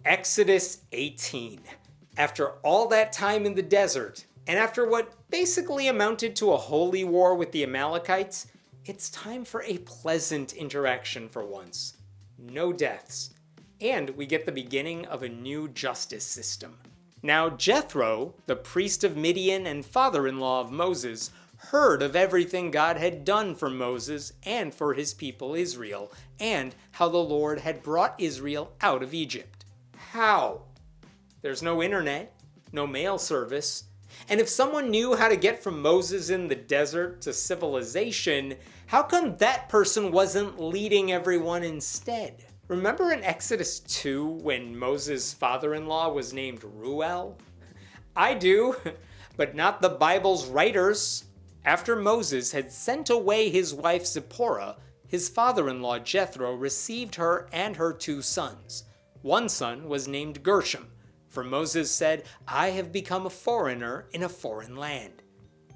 Exodus 18. After all that time in the desert, and after what basically amounted to a holy war with the Amalekites, it's time for a pleasant interaction for once. No deaths. And we get the beginning of a new justice system. Now Jethro, the priest of Midian and father-in-law of Moses, heard of everything God had done for Moses and for his people Israel, and how the Lord had brought Israel out of Egypt. How? There's no internet, no mail service, and if someone knew how to get from Moses in the desert to civilization, how come that person wasn't leading everyone instead? Remember in Exodus 2 when Moses' father-in-law was named Ruel? I do, but not the Bible's writers. After Moses had sent away his wife Zipporah, his father-in-law Jethro received her and her 2 sons. One son was named Gershom, for Moses said, "I have become a foreigner in a foreign land."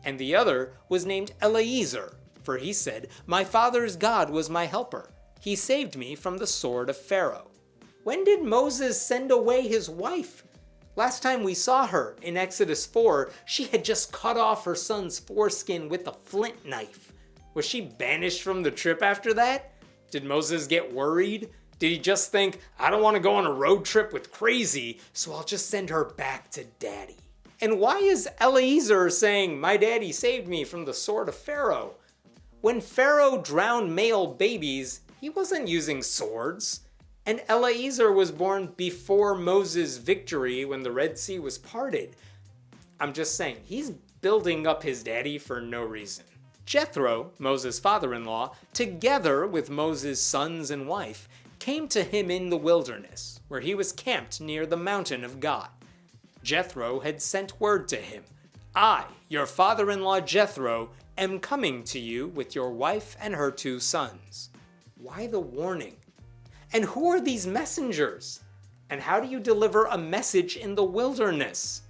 And the other was named Eleazar, for he said, "My father's God was my helper. He saved me from the sword of Pharaoh." When did Moses send away his wife? Last time we saw her, in Exodus 4, she had just cut off her son's foreskin with a flint knife. Was she banished from the trip after that? Did Moses get worried? Did he just think, I don't want to go on a road trip with crazy, so I'll just send her back to daddy? And why is Eleazar saying, "My daddy saved me from the sword of Pharaoh"? When Pharaoh drowned male babies, he wasn't using swords. And Eleazar was born before Moses' victory when the Red Sea was parted. I'm just saying, he's building up his daddy for no reason. Jethro, Moses' father-in-law, together with Moses' sons and wife, came to him in the wilderness, where he was camped near the mountain of God. Jethro had sent word to him, "I, your father-in-law Jethro, am coming to you with your wife and her 2 sons." Why the warning? And who are these messengers? And how do you deliver a message in the wilderness?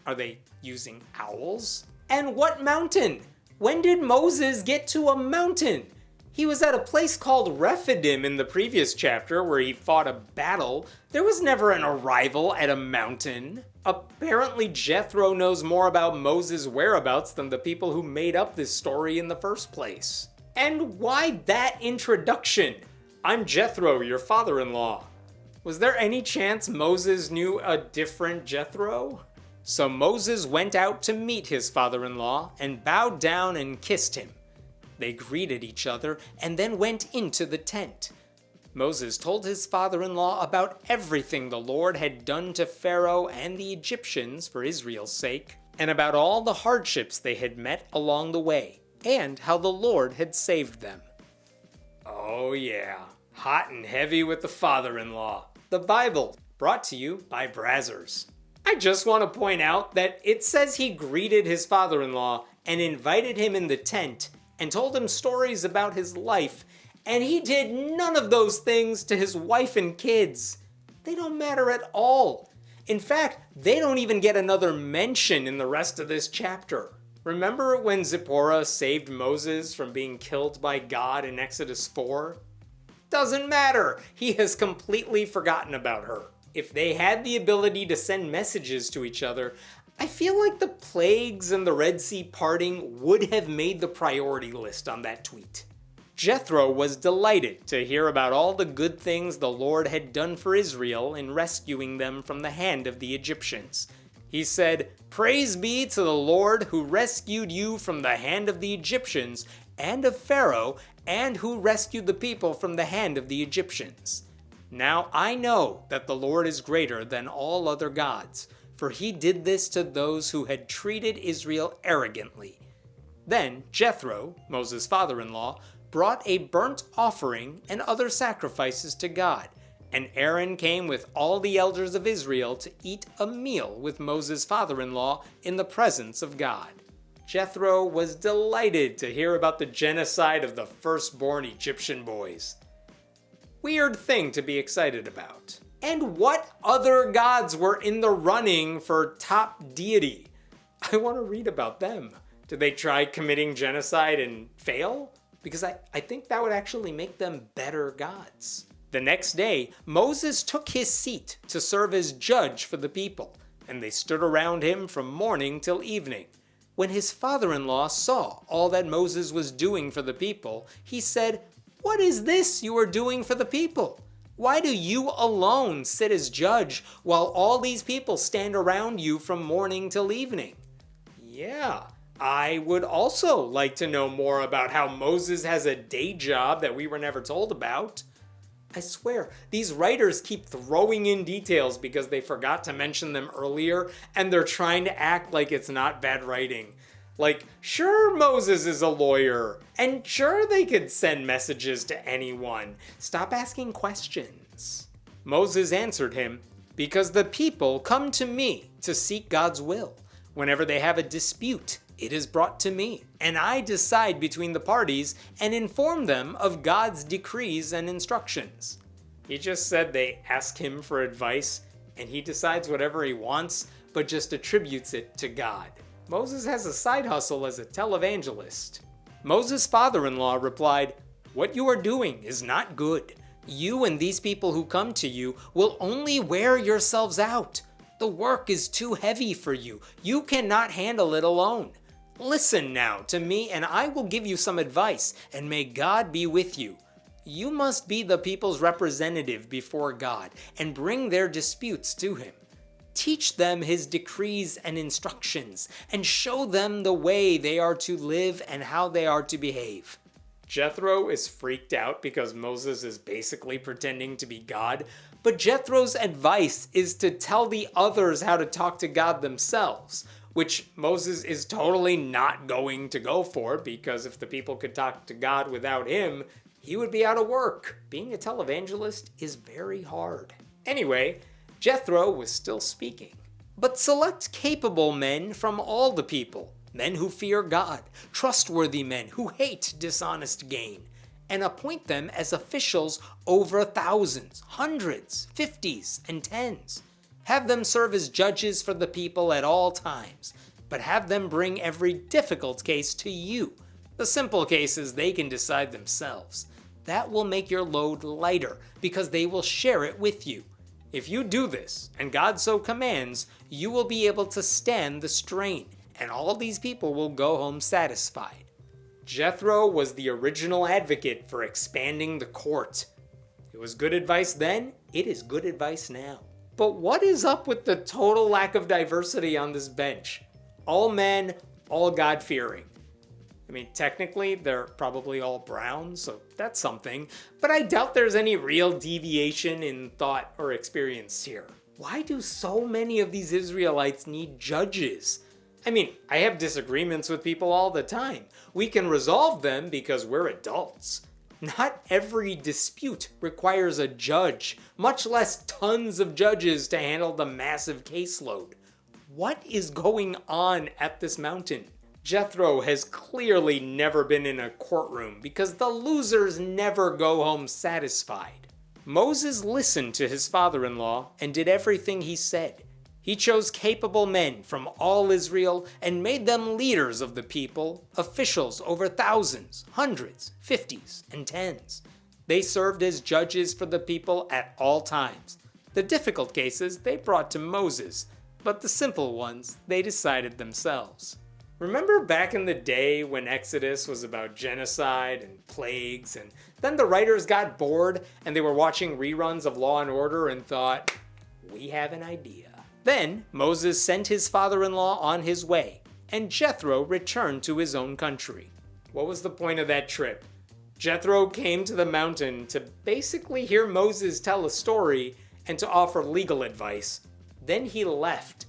Are they using owls? And what mountain? When did Moses get to a mountain? He was at a place called Rephidim in the previous chapter where he fought a battle. There was never an arrival at a mountain. Apparently Jethro knows more about Moses' whereabouts than the people who made up this story in the first place. And why that introduction? "I'm Jethro, your father-in-law." Was there any chance Moses knew a different Jethro? So Moses went out to meet his father-in-law and bowed down and kissed him. They greeted each other and then went into the tent. Moses told his father-in-law about everything the Lord had done to Pharaoh and the Egyptians for Israel's sake, and about all the hardships they had met along the way, and how the Lord had saved them. Oh yeah, hot and heavy with the father-in-law. The Bible, brought to you by Brazzers. I just want to point out that it says he greeted his father-in-law and invited him in the tent and told him stories about his life, and he did none of those things to his wife and kids. They don't matter at all. In fact, they don't even get another mention in the rest of this chapter. Remember when Zipporah saved Moses from being killed by God in Exodus 4? Doesn't matter. He has completely forgotten about her. If they had the ability to send messages to each other, I feel like the plagues and the Red Sea parting would have made the priority list on that tweet. Jethro was delighted to hear about all the good things the Lord had done for Israel in rescuing them from the hand of the Egyptians. He said, "Praise be to the Lord who rescued you from the hand of the Egyptians and of Pharaoh, and who rescued the people from the hand of the Egyptians. Now I know that the Lord is greater than all other gods, for he did this to those who had treated Israel arrogantly." Then Jethro, Moses' father-in-law, brought a burnt offering and other sacrifices to God, and Aaron came with all the elders of Israel to eat a meal with Moses' father-in-law in the presence of God. Jethro was delighted to hear about the genocide of the firstborn Egyptian boys. Weird thing to be excited about. And what other gods were in the running for top deity? I want to read about them. Did they try committing genocide and fail? Because I think that would actually make them better gods. The next day, Moses took his seat to serve as judge for the people, and they stood around him from morning till evening. When his father-in-law saw all that Moses was doing for the people, he said, "What is this you are doing for the people? Why do you alone sit as judge while all these people stand around you from morning till evening?" Yeah, I would also like to know more about how Moses has a day job that we were never told about. I swear, these writers keep throwing in details because they forgot to mention them earlier, and they're trying to act like it's not bad writing. Like, sure, Moses is a lawyer, and sure they could send messages to anyone. Stop asking questions. Moses answered him, "Because the people come to me to seek God's will. Whenever they have a dispute, it is brought to me, and I decide between the parties and inform them of God's decrees and instructions." He just said they ask him for advice, and he decides whatever he wants, but just attributes it to God. Moses has a side hustle as a televangelist. Moses' father-in-law replied, "What you are doing is not good. You and these people who come to you will only wear yourselves out. The work is too heavy for you. You cannot handle it alone. Listen now to me, and I will give you some advice, and may God be with you. You must be the people's representative before God and bring their disputes to him. Teach them his decrees and instructions, and show them the way they are to live and how they are to behave." Jethro is freaked out because Moses is basically pretending to be God, but Jethro's advice is to tell the others how to talk to God themselves, which Moses is totally not going to go for, because if the people could talk to God without him, he would be out of work. Being a televangelist is very hard. Anyway, Jethro was still speaking. "But select capable men from all the people, men who fear God, trustworthy men who hate dishonest gain, and appoint them as officials over thousands, hundreds, fifties, and tens. Have them serve as judges for the people at all times, but have them bring every difficult case to you. The simple cases they can decide themselves. That will make your load lighter, because they will share it with you. If you do this, and God so commands, you will be able to stand the strain, and all these people will go home satisfied." Jethro was the original advocate for expanding the court. It was good advice then, it is good advice now. But what is up with the total lack of diversity on this bench? All men, all God-fearing. I mean, technically, they're probably all brown, so that's something, but I doubt there's any real deviation in thought or experience here. Why do so many of these Israelites need judges? I mean, I have disagreements with people all the time. We can resolve them because we're adults. Not every dispute requires a judge, much less tons of judges to handle the massive caseload. What is going on at this mountain? Jethro has clearly never been in a courtroom because the losers never go home satisfied. Moses listened to his father-in-law and did everything he said. He chose capable men from all Israel and made them leaders of the people, officials over thousands, hundreds, fifties, and tens. They served as judges for the people at all times. The difficult cases they brought to Moses, but the simple ones they decided themselves. Remember back in the day when Exodus was about genocide and plagues, and then the writers got bored and they were watching reruns of Law and Order and thought, "We have an idea." Then Moses sent his father-in-law on his way, and Jethro returned to his own country. What was the point of that trip? Jethro came to the mountain to basically hear Moses tell a story and to offer legal advice. Then he left.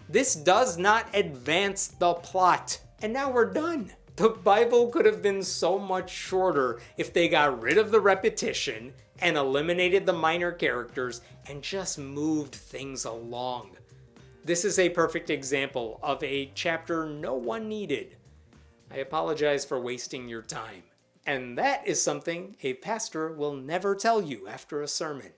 This does not advance the plot. And now we're done. The Bible could have been so much shorter if they got rid of the repetition and eliminated the minor characters and just moved things along. This is a perfect example of a chapter no one needed. I apologize for wasting your time. And that is something a pastor will never tell you after a sermon.